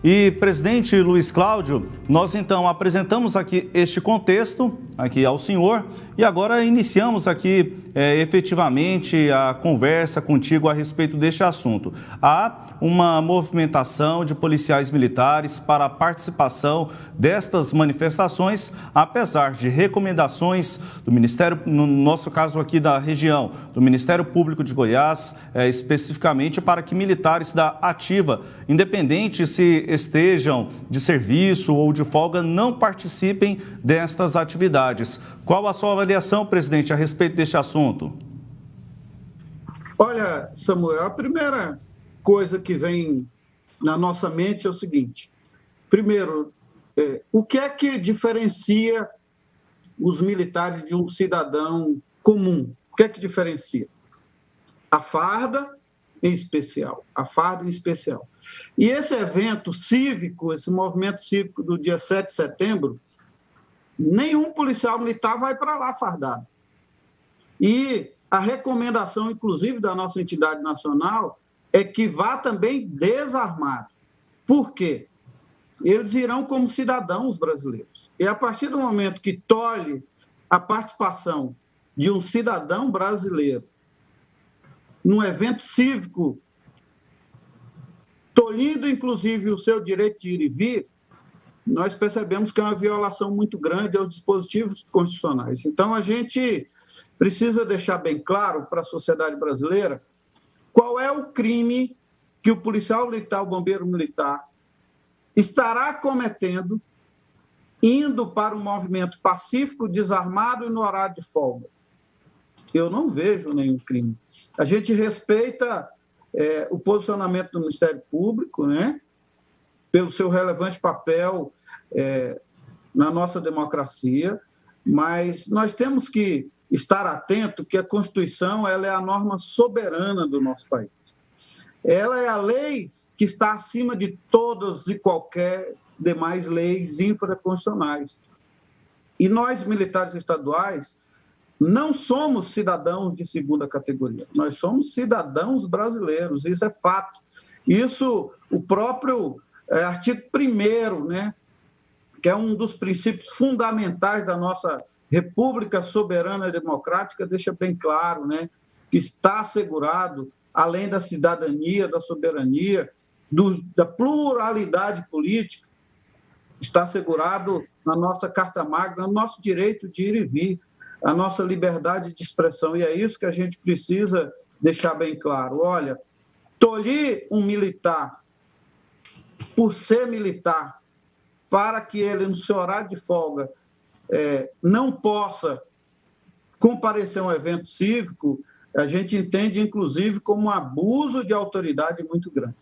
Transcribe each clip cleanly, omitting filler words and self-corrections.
E, presidente Luiz Cláudio, nós então apresentamos aqui este contexto aqui ao senhor e agora iniciamos aqui efetivamente a conversa contigo a respeito deste assunto. Há uma movimentação de policiais militares para a participação destas manifestações, apesar de recomendações do Ministério, no nosso caso aqui da região, do Ministério Público de Goiás, especificamente para que militares da ativa, independente se estejam de serviço ou de folga, não participem destas atividades. Qual a sua avaliação, presidente, a respeito deste assunto? Olha, Samuel, a primeira coisa que vem na nossa mente é o seguinte. Primeiro, o que é que diferencia os militares de um cidadão comum? O que é que diferencia? A farda em especial. A farda em especial. E esse evento cívico, esse movimento cívico do dia 7 de setembro, nenhum policial militar vai para lá fardado. E a recomendação, inclusive, da nossa entidade nacional é que vá também desarmado. Por quê? Eles irão como cidadãos brasileiros. E a partir do momento que tolhe a participação de um cidadão brasileiro num evento cívico, tolhindo, inclusive, o seu direito de ir e vir, nós percebemos que é uma violação muito grande aos dispositivos constitucionais. Então, a gente precisa deixar bem claro para a sociedade brasileira qual é o crime que o policial militar, o bombeiro militar, estará cometendo indo para um movimento pacífico, desarmado e no horário de folga. Eu não vejo nenhum crime. A gente respeita o posicionamento do Ministério Público, né, pelo seu relevante papel na nossa democracia, mas nós temos que estar atento que a Constituição ela é a norma soberana do nosso país. Ela é a lei que está acima de todas e qualquer demais leis infraconstitucionais. E nós, militares estaduais, não somos cidadãos de segunda categoria, nós somos cidadãos brasileiros, isso é fato. Isso, o próprio artigo 1º, né, que é um dos princípios fundamentais da nossa República Soberana e Democrática, deixa bem claro, né, que está assegurado, além da cidadania, da soberania, da pluralidade política, está assegurado na nossa Carta Magna, no nosso direito de ir e vir, a nossa liberdade de expressão. E é isso que a gente precisa deixar bem claro. Olha, tolher um militar por ser militar, para que ele, no seu horário de folga, não possa comparecer a um evento cívico, a gente entende, inclusive, como um abuso de autoridade muito grande.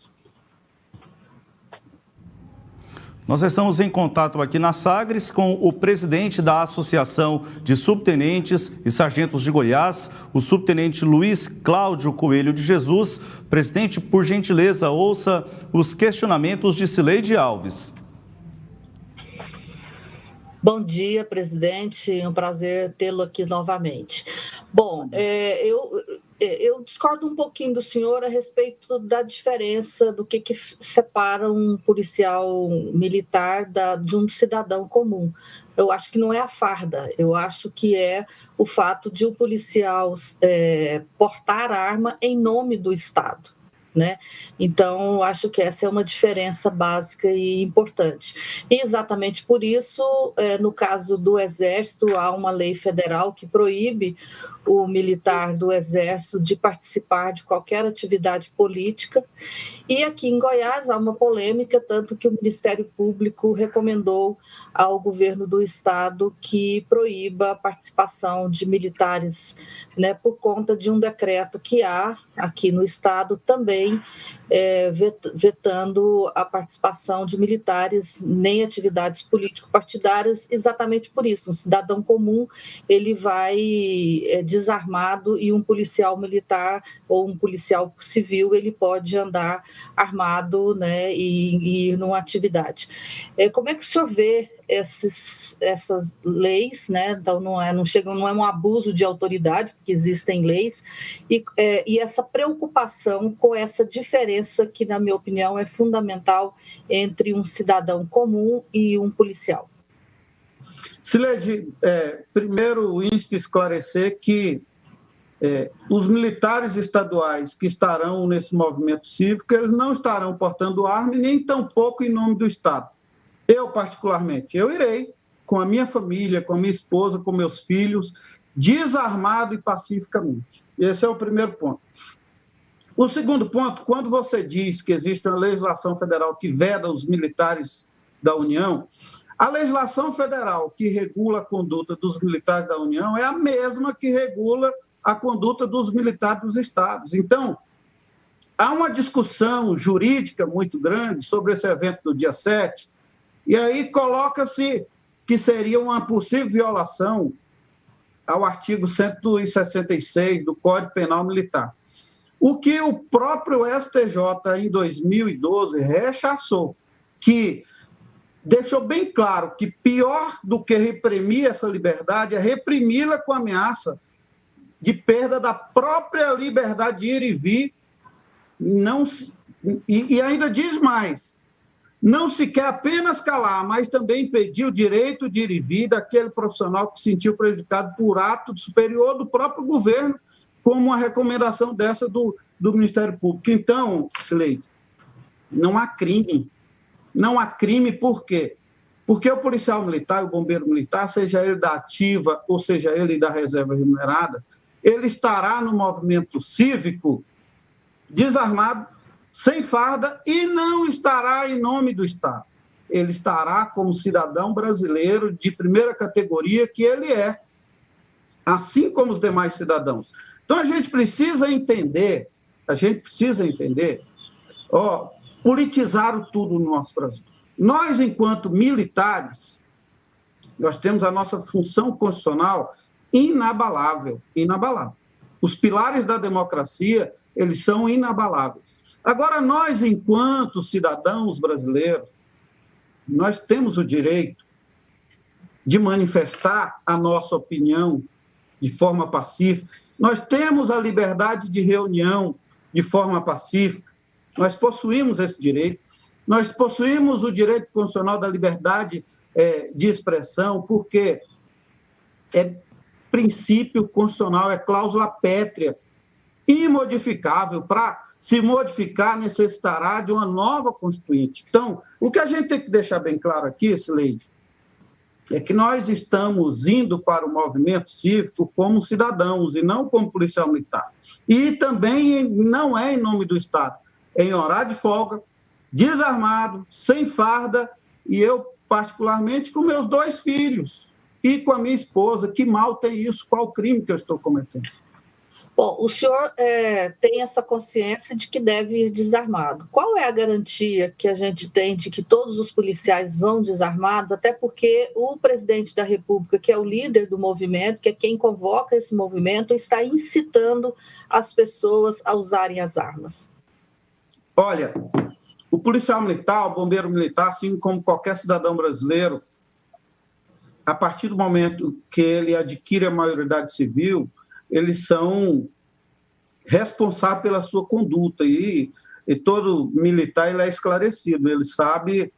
Nós estamos em contato aqui na Sagres com o presidente da Associação de Subtenentes e Sargentos de Goiás, o subtenente Luiz Cláudio Coelho de Jesus. Presidente, por gentileza, ouça os questionamentos de Cileide Alves. Bom dia, presidente. É um prazer tê-lo aqui novamente. Bom, eu discordo um pouquinho do senhor a respeito da diferença do que separa um policial militar de um cidadão comum. Eu acho que não é a farda, eu acho que é o fato de o policial portar arma em nome do Estado. Né? Então, acho que essa é uma diferença básica e importante. E exatamente por isso, no caso do Exército, há uma lei federal que proíbe o militar do Exército de participar de qualquer atividade política. E aqui em Goiás há uma polêmica, tanto que o Ministério Público recomendou ao governo do Estado que proíba a participação de militares, né, por conta de um decreto que há aqui no Estado também vetando a participação de militares em atividades político-partidárias, exatamente por isso. Um cidadão comum, ele vai desarmado e um policial militar ou um policial civil, ele pode andar armado, né, e ir numa atividade. Como é que o senhor vê essas leis, né? Então não é um abuso de autoridade, porque existem leis, e essa preocupação com essa diferença que, na minha opinião, é fundamental entre um cidadão comum e um policial. Sileide, primeiro insto esclarecer que os militares estaduais que estarão nesse movimento cívico, eles não estarão portando arma, nem tampouco em nome do Estado. Eu, particularmente, eu irei com a minha família, com a minha esposa, com meus filhos, desarmado e pacificamente. Esse é o primeiro ponto. O segundo ponto, quando você diz que existe uma legislação federal que veda os militares da União, a legislação federal que regula a conduta dos militares da União é a mesma que regula a conduta dos militares dos estados. Então, há uma discussão jurídica muito grande sobre esse evento do dia 7, e aí coloca-se que seria uma possível violação ao artigo 166 do Código Penal Militar. O que o próprio STJ, em 2012, rechaçou, que deixou bem claro que pior do que reprimir essa liberdade é reprimi-la com ameaça de perda da própria liberdade de ir e vir, e ainda diz mais, não se quer apenas calar, mas também impedir o direito de ir e vir daquele profissional que se sentiu prejudicado por ato superior do próprio governo, como uma recomendação dessa do Ministério Público. Então, Sileide, não há crime. Não há crime por quê? Porque o policial militar, o bombeiro militar, seja ele da ativa ou seja ele da reserva remunerada, ele estará no movimento cívico desarmado, sem farda, e não estará em nome do Estado. Ele estará como cidadão brasileiro de primeira categoria que ele é, assim como os demais cidadãos. Então, a gente precisa entender, politizaram tudo no nosso Brasil. Nós, enquanto militares, nós temos a nossa função constitucional inabalável. Os pilares da democracia, eles são inabaláveis. Agora, nós, enquanto cidadãos brasileiros, nós temos o direito de manifestar a nossa opinião de forma pacífica. Nós temos a liberdade de reunião de forma pacífica. Nós possuímos esse direito. Nós possuímos o direito constitucional da liberdade de expressão, porque é princípio constitucional, é cláusula pétrea, imodificável. Para se modificar, necessitará de uma nova Constituinte. Então, o que a gente tem que deixar bem claro aqui, Sileide, é que nós estamos indo para o movimento cívico como cidadãos e não como policial militar. E também não é em nome do Estado, é em horário de folga, desarmado, sem farda, e eu, particularmente, com meus 2 filhos e com a minha esposa. Que mal tem isso? Qual o crime que eu estou cometendo? Bom, o senhor tem essa consciência de que deve ir desarmado. Qual é a garantia que a gente tem de que todos os policiais vão desarmados? Até porque o presidente da República, que é o líder do movimento, que é quem convoca esse movimento, está incitando as pessoas a usarem as armas. Olha, o policial militar, o bombeiro militar, assim como qualquer cidadão brasileiro, a partir do momento que ele adquire a maioridade civil, eles são responsáveis pela sua conduta e todo militar ele é esclarecido, ele sabe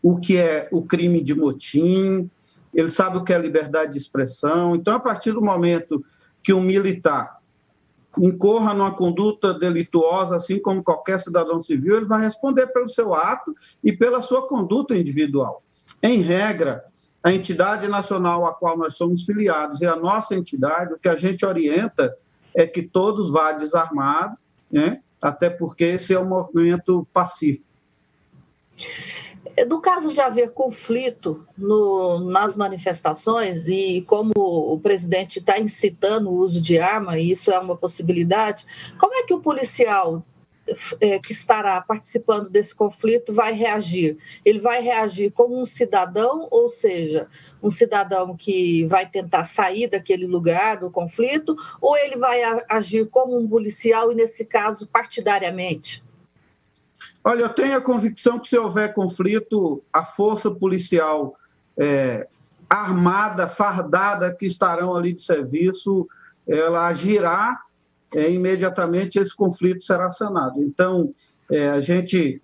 o que é o crime de motim, ele sabe o que é liberdade de expressão. Então, a partir do momento que um militar incorra numa conduta delituosa, assim como qualquer cidadão civil, ele vai responder pelo seu ato e pela sua conduta individual. Em regra, a entidade nacional a qual nós somos filiados e a nossa entidade, o que a gente orienta é que todos vá desarmados, né? Até porque esse é um movimento pacífico. No caso de haver conflito nas manifestações, e como o presidente está incitando o uso de arma, e isso é uma possibilidade, como é que o policial que estará participando desse conflito vai reagir? Ele vai reagir como um cidadão, ou seja, um cidadão que vai tentar sair daquele lugar do conflito, ou ele vai agir como um policial e, nesse caso, partidariamente? Olha, eu tenho a convicção que se houver conflito, a força policial armada, fardada, que estarão ali de serviço, ela agirá imediatamente, esse conflito será sanado. Então, a gente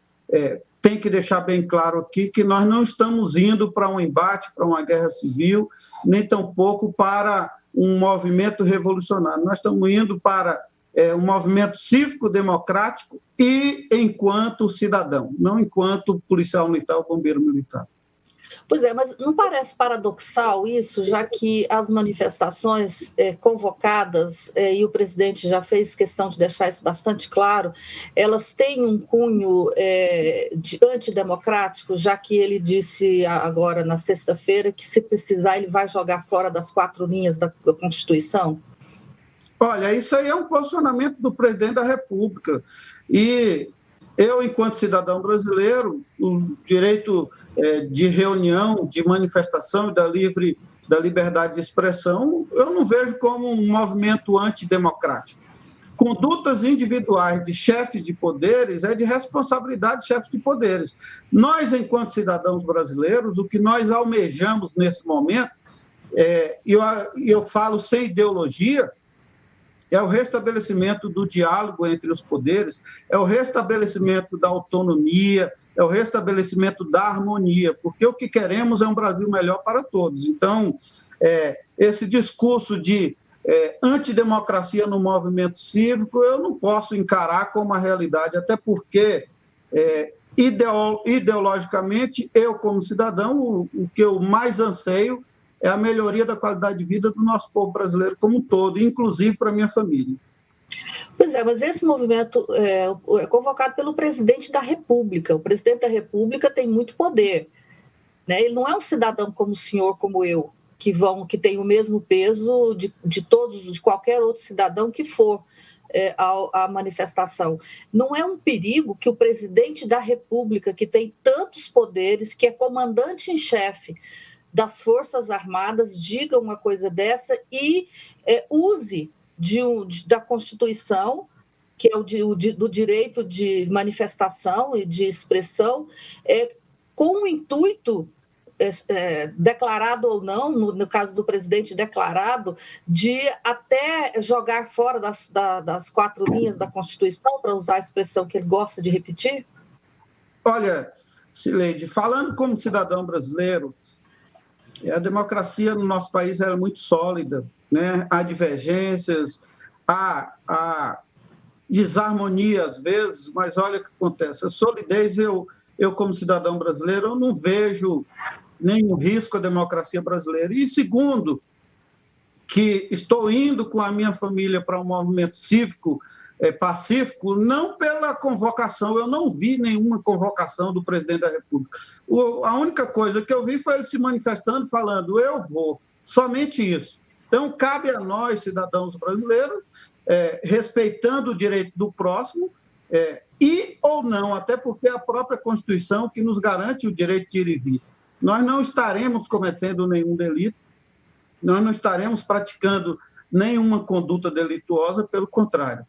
tem que deixar bem claro aqui que nós não estamos indo para um embate, para uma guerra civil, nem tampouco para um movimento revolucionário. Nós estamos indo para um movimento cívico-democrático e enquanto cidadão, não enquanto policial militar ou bombeiro militar. Pois é, mas não parece paradoxal isso, já que as manifestações convocadas, e o presidente já fez questão de deixar isso bastante claro, elas têm um cunho antidemocrático, já que ele disse agora na sexta-feira que, se precisar, ele vai jogar fora das 4 linhas da Constituição? Olha, isso aí é um posicionamento do presidente da República. E eu, enquanto cidadão brasileiro, o direito de reunião, de manifestação e da liberdade de expressão, eu não vejo como um movimento antidemocrático. Condutas individuais de chefes de poderes é de responsabilidade de chefes de poderes. Nós, enquanto cidadãos brasileiros, o que nós almejamos nesse momento, eu falo sem ideologia, é o restabelecimento do diálogo entre os poderes, é o restabelecimento da autonomia, é o restabelecimento da harmonia, porque o que queremos é um Brasil melhor para todos. Então, esse discurso de antidemocracia no movimento cívico, eu não posso encarar como uma realidade, até porque, ideologicamente, eu, como cidadão, o que eu mais anseio é a melhoria da qualidade de vida do nosso povo brasileiro como um todo, inclusive para a minha família. Pois é, mas esse movimento é convocado pelo presidente da República. O presidente da República tem muito poder, né? Ele não é um cidadão como o senhor, como eu, que tem o mesmo peso de qualquer outro cidadão que for à manifestação. Não é um perigo que o presidente da República, que tem tantos poderes, que é comandante em chefe das Forças Armadas, diga uma coisa dessa e use da Constituição, que é do direito de manifestação e de expressão, com o intuito, declarado ou não, no caso do presidente declarado, de até jogar fora das 4 linhas da Constituição, para usar a expressão que ele gosta de repetir? Olha, Cileide, falando como cidadão brasileiro, a democracia no nosso país era muito sólida, né? Há divergências, há desarmonia às vezes, mas olha o que acontece. A solidez, eu como cidadão brasileiro, eu não vejo nenhum risco à democracia brasileira. E segundo, que estou indo com a minha família para um movimento cívico pacífico, não pela convocação, eu não vi nenhuma convocação do presidente da República. A única coisa que eu vi foi ele se manifestando, falando, eu vou, somente isso. Então, cabe a nós, cidadãos brasileiros, respeitando o direito do próximo, ir ou não, até porque é a própria Constituição que nos garante o direito de ir e vir. Nós não estaremos cometendo nenhum delito, nós não estaremos praticando nenhuma conduta delituosa, pelo contrário.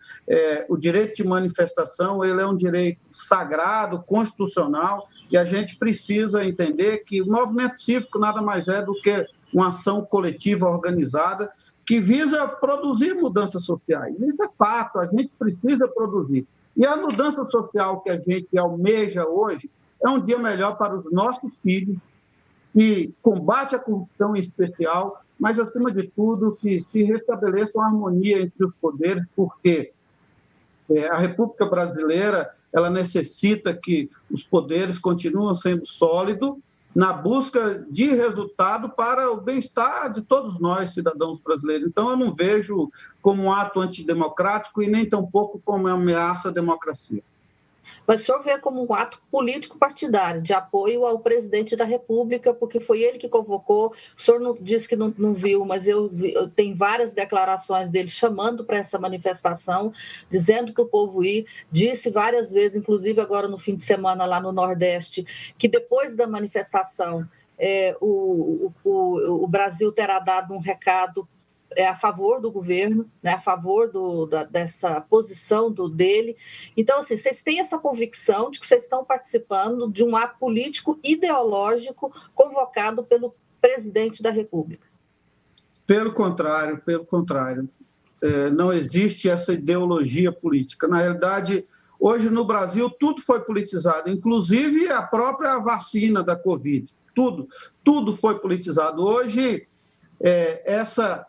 O direito de manifestação ele é um direito sagrado, constitucional, e a gente precisa entender que o movimento cívico nada mais é do que uma ação coletiva organizada que visa produzir mudanças sociais. Isso é fato, a gente precisa produzir. E a mudança social que a gente almeja hoje é um dia melhor para os nossos filhos, que combate a corrupção em especial, mas, acima de tudo, que se restabeleça uma harmonia entre os poderes, porque a República Brasileira ela necessita que os poderes continuem sendo sólidos na busca de resultado para o bem-estar de todos nós, cidadãos brasileiros. Então, eu não vejo como um ato antidemocrático e nem tampouco como uma ameaça à democracia. Mas o senhor vê como um ato político-partidário, de apoio ao presidente da República, porque foi ele que convocou. O senhor não disse que não viu, mas eu tenho várias declarações dele chamando para essa manifestação, dizendo que o povo ir. Disse várias vezes, inclusive agora no fim de semana lá no Nordeste, que depois da manifestação o Brasil terá dado um recado é a favor do governo, né, a favor dessa posição dele. Então, assim, vocês têm essa convicção de que vocês estão participando de um ato político ideológico convocado pelo presidente da República? Pelo contrário. Não existe essa ideologia política. Na realidade, hoje no Brasil, tudo foi politizado, inclusive a própria vacina da Covid. Tudo foi politizado. Hoje, essa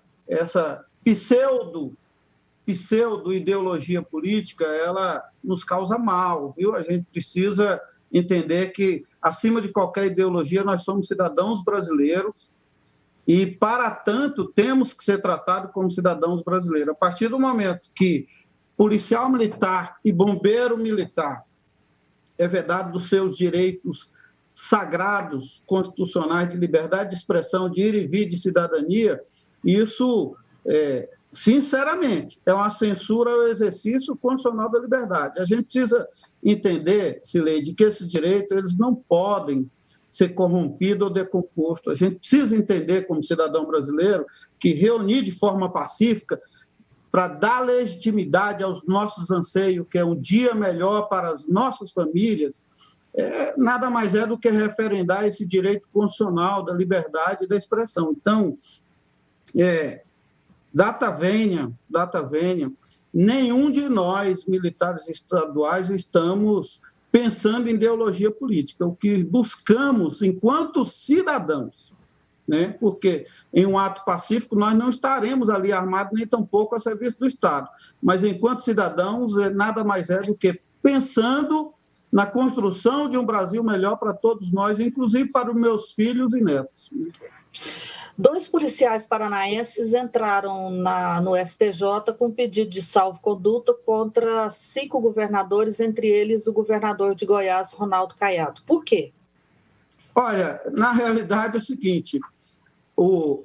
pseudo-ideologia política, ela nos causa mal, viu? A gente precisa entender que, acima de qualquer ideologia, nós somos cidadãos brasileiros e, para tanto, temos que ser tratados como cidadãos brasileiros. A partir do momento que policial militar e bombeiro militar é vedado dos seus direitos sagrados, constitucionais, de liberdade de expressão, de ir e vir, de cidadania, isso, sinceramente, é uma censura ao exercício constitucional da liberdade. A gente precisa entender, Cileide, que esses direitos eles não podem ser corrompidos ou decompostos. A gente precisa entender, como cidadão brasileiro, que reunir de forma pacífica para dar legitimidade aos nossos anseios, que é um dia melhor para as nossas famílias, nada mais é do que referendar esse direito constitucional da liberdade e da expressão. Então, data venha, nenhum de nós, militares estaduais, estamos pensando em ideologia política. O que buscamos enquanto cidadãos, né? Porque em um ato pacífico nós não estaremos ali armados, nem tampouco a serviço do Estado. Mas enquanto cidadãos, nada mais é do que pensando na construção de um Brasil melhor para todos nós, inclusive para os meus filhos e netos. 2 policiais paranaenses entraram no STJ com pedido de salvo-conduta contra 5 governadores, entre eles o governador de Goiás, Ronaldo Caiado. Por quê? Olha, na realidade é o seguinte,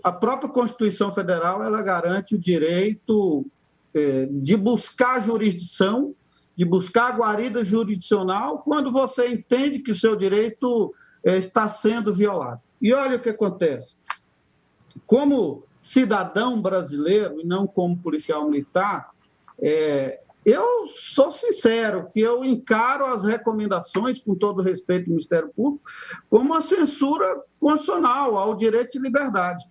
a própria Constituição Federal ela garante o direito de buscar jurisdição, de buscar a guarida jurisdicional quando você entende que seu direito está sendo violado. E olha o que acontece. Como cidadão brasileiro, e não como policial militar, eu sou sincero, que eu encaro as recomendações, com todo respeito do Ministério Público, como uma censura constitucional ao direito de liberdade.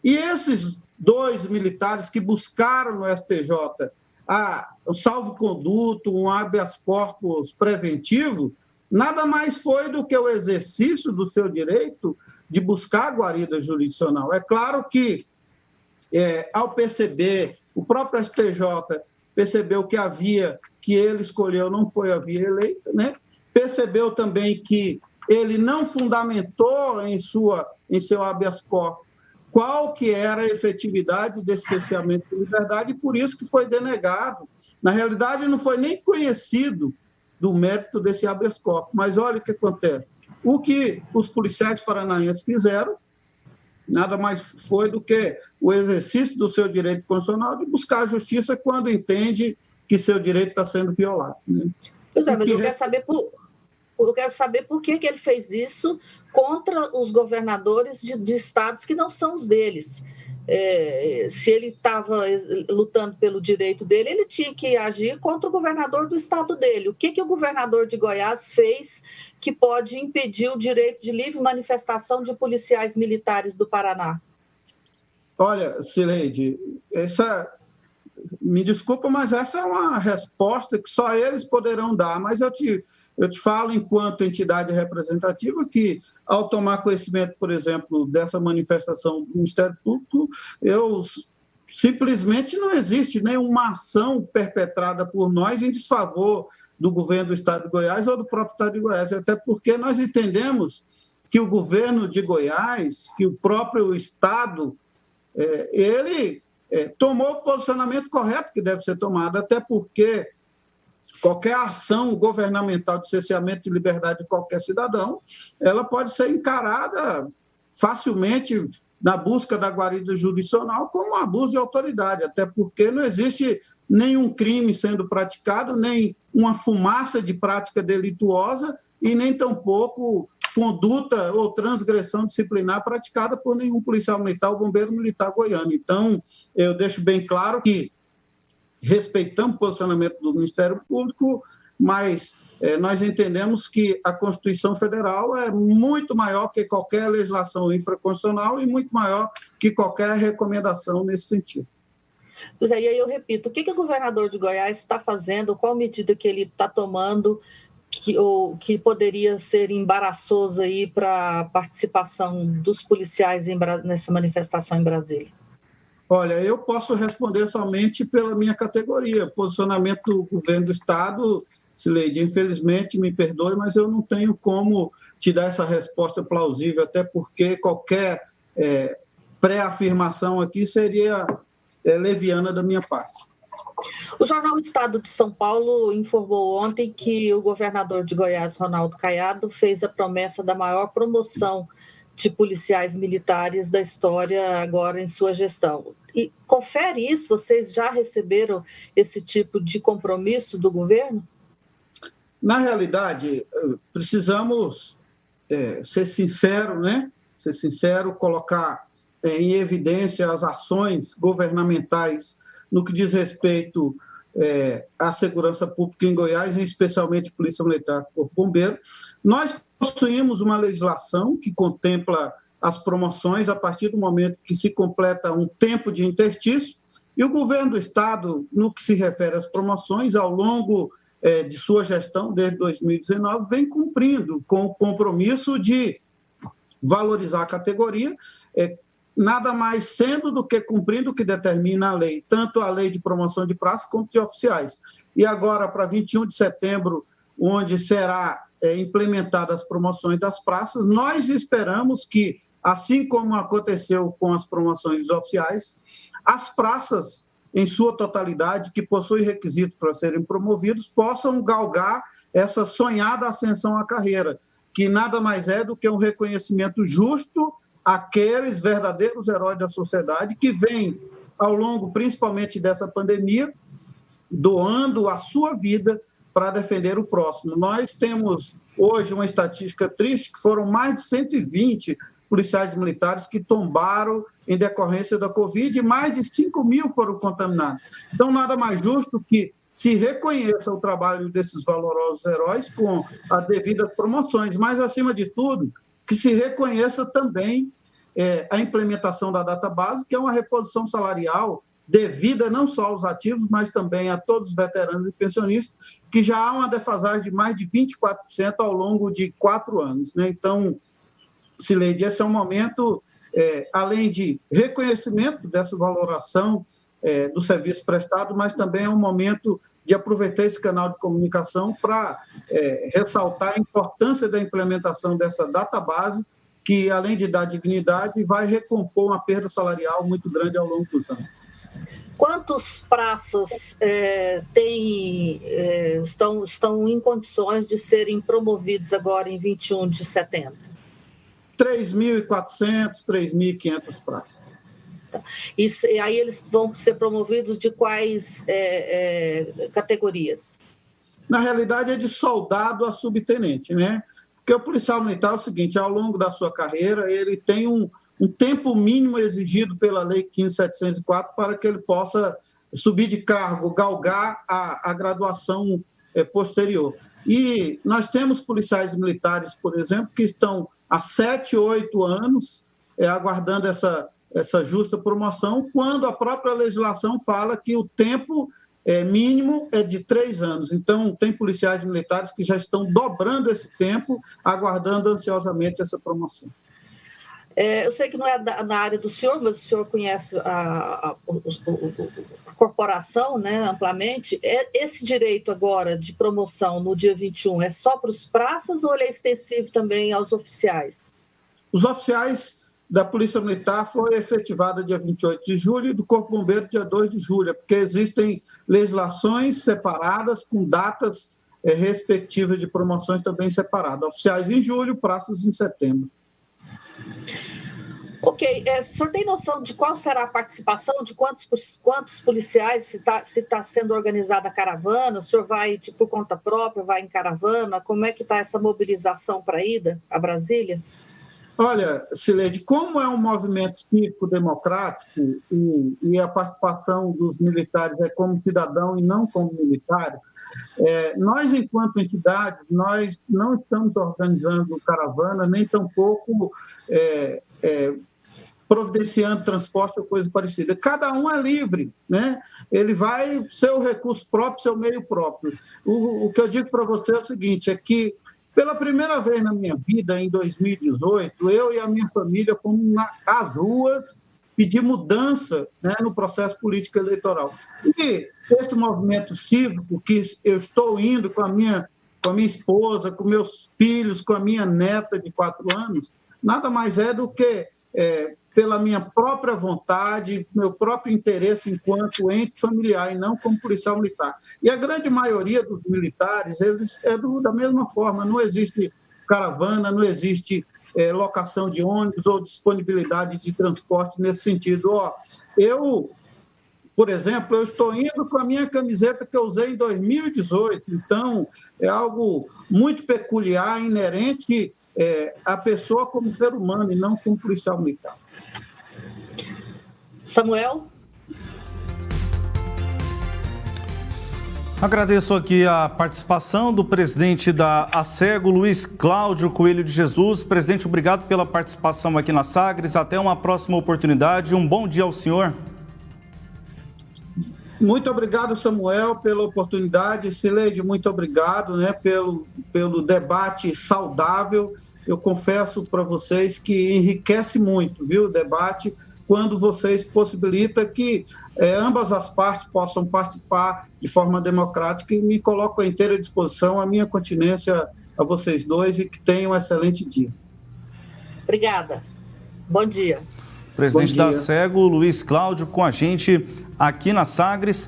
E esses 2 militares que buscaram no STJ o salvo-conduto, um habeas corpus preventivo, nada mais foi do que o exercício do seu direito de buscar a guarida jurisdicional. É claro que, ao perceber, o próprio STJ percebeu que a via que ele escolheu não foi a via eleita, né? Percebeu também que ele não fundamentou em seu habeas corpus qual que era a efetividade desse cerceamento de liberdade, e por isso que foi denegado. Na realidade, não foi nem conhecido do mérito desse habeas corpus. Mas olha o que acontece. O que os policiais paranaenses fizeram nada mais foi do que o exercício do seu direito constitucional de buscar a justiça quando entende que seu direito está sendo violado. Né? Pois é, mas eu quero saber por que ele fez isso contra os governadores de estados que não são os deles. Se ele estava lutando pelo direito dele, ele tinha que agir contra o governador do estado dele. O que o governador de Goiás fez que pode impedir o direito de livre manifestação de policiais militares do Paraná? Olha, Cileide, me desculpa, mas essa é uma resposta que só eles poderão dar, mas eu te falo, enquanto entidade representativa, que, ao tomar conhecimento, por exemplo, dessa manifestação do Ministério Público, simplesmente não existe nenhuma ação perpetrada por nós em desfavor do governo do Estado de Goiás ou do próprio Estado de Goiás, até porque nós entendemos que o governo de Goiás, que o próprio Estado, ele tomou o posicionamento correto que deve ser tomado, até porque qualquer ação governamental de cerceamento de liberdade de qualquer cidadão, ela pode ser encarada facilmente na busca da guarida jurisdicional como um abuso de autoridade, até porque não existe nenhum crime sendo praticado, nem uma fumaça de prática delituosa, e nem tampouco conduta ou transgressão disciplinar praticada por nenhum policial militar ou bombeiro militar goiano. Então, eu deixo bem claro que respeitamos o posicionamento do Ministério Público, mas nós entendemos que a Constituição Federal é muito maior que qualquer legislação infraconstitucional e muito maior que qualquer recomendação nesse sentido. José, e aí eu repito, o que o governador de Goiás está fazendo, qual medida que ele está tomando que poderia ser embaraçoso aí para a participação dos policiais nessa manifestação em Brasília? Olha, eu posso responder somente pela minha categoria. Posicionamento do governo do Estado, Cileide, infelizmente, me perdoe, mas eu não tenho como te dar essa resposta plausível, até porque qualquer pré-afirmação aqui seria leviana da minha parte. O jornal Estado de São Paulo informou ontem que o governador de Goiás, Ronaldo Caiado, fez a promessa da maior promoção de policiais militares da história agora em sua gestão. E confere isso, vocês já receberam esse tipo de compromisso do governo? Na realidade, precisamos ser sinceros, né? Ser sincero, colocar em evidência as ações governamentais no que diz respeito à segurança pública em Goiás, especialmente Polícia Militar e Corpo Bombeiro. Nós possuímos uma legislação que contempla as promoções a partir do momento que se completa um tempo de interstício, e o governo do Estado, no que se refere às promoções, ao longo de sua gestão, desde 2019, vem cumprindo com o compromisso de valorizar a categoria, nada mais sendo do que cumprindo o que determina a lei, tanto a lei de promoção de praças quanto de oficiais. E agora, para 21 de setembro, onde será implementadas as promoções das praças, nós esperamos que, assim como aconteceu com as promoções dos oficiais, as praças, em sua totalidade, que possuem requisitos para serem promovidos, possam galgar essa sonhada ascensão à carreira, que nada mais é do que um reconhecimento justo àqueles verdadeiros heróis da sociedade que vêm, ao longo, principalmente dessa pandemia, doando a sua vida para defender o próximo. Nós temos hoje uma estatística triste, que foram mais de 120 policiais militares que tombaram em decorrência da Covid, e mais de 5 mil foram contaminados. Então, nada mais justo que se reconheça o trabalho desses valorosos heróis com as devidas promoções, mas, acima de tudo, que se reconheça também a implementação da database, que é uma reposição salarial devida não só aos ativos, mas também a todos os veteranos e pensionistas, que já há uma defasagem de mais de 24% ao longo de 4 anos. Né? Então, Cileide, esse é um momento, além de reconhecimento dessa valoração do serviço prestado, mas também é um momento de aproveitar esse canal de comunicação para ressaltar a importância da implementação dessa database, que, além de dar dignidade, vai recompor uma perda salarial muito grande ao longo dos anos. Quantos praças estão em condições de serem promovidos agora em 21 de setembro? 3.400, 3.500 praças. Tá. E aí eles vão ser promovidos de quais categorias? Na realidade, é de soldado a subtenente, né? Porque o policial militar é o seguinte: ao longo da sua carreira, ele tem um tempo mínimo exigido pela Lei 15.704 para que ele possa subir de cargo, galgar a graduação posterior. E nós temos policiais militares, por exemplo, que estão há 7, 8 anos aguardando essa justa promoção, quando a própria legislação fala que o tempo mínimo é de 3 anos. Então, tem policiais militares que já estão dobrando esse tempo, aguardando ansiosamente essa promoção. Eu sei que não é na área do senhor, mas o senhor conhece a corporação, né, amplamente. Esse direito agora de promoção no dia 21 é só para os praças ou ele é extensivo também aos oficiais? Os oficiais da Polícia Militar foi efetivada dia 28 de julho e do Corpo Bombeiro dia 2 de julho, porque existem legislações separadas com datas respectivas de promoções também separadas. Oficiais em julho, praças em setembro. Ok, o senhor tem noção de qual será a participação, de quantos policiais, se tá sendo organizada a caravana, o senhor vai por conta própria, vai em caravana, como é que está essa mobilização para a ida a Brasília? Olha, Cileide, como é um movimento cívico-democrático e a participação dos militares é como cidadão e não como militar, nós, enquanto entidades, nós não estamos organizando caravana, nem tampouco providenciando transporte ou coisa parecida. Cada um é livre, né? Ele vai seu recurso próprio, seu meio próprio. O que eu digo para você é o seguinte, é que pela primeira vez na minha vida, em 2018, eu e a minha família fomos às ruas pedir mudança, né, no processo político eleitoral. E esse movimento cívico que eu estou indo com a minha esposa, com meus filhos, com a minha neta de 4 anos, nada mais é do que pela minha própria vontade, meu próprio interesse enquanto ente familiar e não como policial militar. E a grande maioria dos militares, eles da mesma forma, não existe caravana, não existe locação de ônibus ou disponibilidade de transporte nesse sentido. Por exemplo, eu estou indo com a minha camiseta que eu usei em 2018, então é algo muito peculiar, inerente a pessoa como ser humano e não como policial militar. Samuel? Agradeço aqui a participação do presidente da ACEGO, Luiz Cláudio Coelho de Jesus. Presidente, obrigado pela participação aqui na Sagres. Até uma próxima oportunidade. Um bom dia ao senhor. Muito obrigado, Samuel, pela oportunidade. Cileide, muito obrigado, né, pelo debate saudável. Eu confesso para vocês que enriquece muito, viu, o debate, quando vocês possibilitam que ambas as partes possam participar de forma democrática, e me coloco à inteira disposição, a minha continência a vocês dois, e que tenham um excelente dia. Obrigada. Bom dia. Presidente da ACEGO, Luiz Cláudio, com a gente aqui na Sagres.